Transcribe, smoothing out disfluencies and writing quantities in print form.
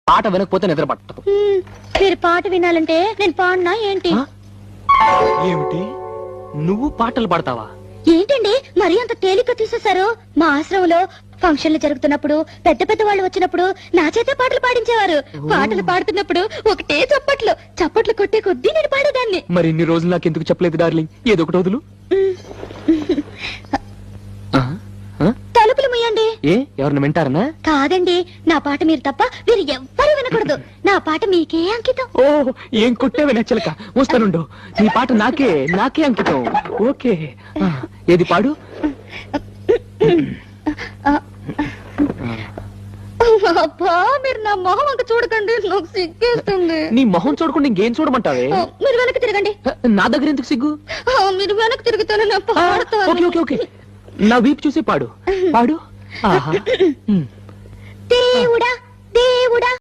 పాట వినకపోతే నిద్ర పట్టదు. మీరు పాట వినాలంటే నేను పాడినా ఏంటి? ఏమిటి, నువ్వు పాటలు పాడతావా? ఏంటండి మరి అంత తేలిక తీసేశారు? మా ఆశ్రమంలో ఫంక్షన్లు జరుగుతున్నప్పుడు పెద్ద పెద్ద వాళ్ళు వచ్చినప్పుడు నా చేతే పాటలు పాడించేవారు. పాటలు పాడుతున్నప్పుడు ఒకటే చప్పట్లు చప్పట్లు కొట్టే కొద్దీ నేను పాడేదాన్ని. మరి ఇన్ని రోజులు నాకు ఎందుకు చెప్పలేదు డార్లింగ్? ఏదో ఒకటి వదులు. తలుపులు ముయ్యండి. ఏ ఎవరిని వింటారనా? కాదండి, నా పాట మీరు తప్ప మీరు ఎవ్వరూ వినకూడదు. నా పాట మీకే అంకితం. ఓ ఏం కొట్టేవి నచ్చలక. వస్తానుండు, నీ పాట నాకే నాకే అంకితం. ఓకే, ఏది పాడు. అబ్బా, మీరు నా మొహం అంక చూడకండి, నాకు సిగ్గేస్తుంది. నీ మొహం చూడకుండా ఇంకేం చూడమంటావే? మీరు వెనక్కి తిరగండి. నా దగ్గర ఎందుకు సిగ్గు? మీరు వెనక్కి తిరుగుతాను, నా పాడతాను. ఓకే ఓకే ఓకే, నా వీపు చూసి పాడు పాడు. ఆహా. దేవుడా దేవుడా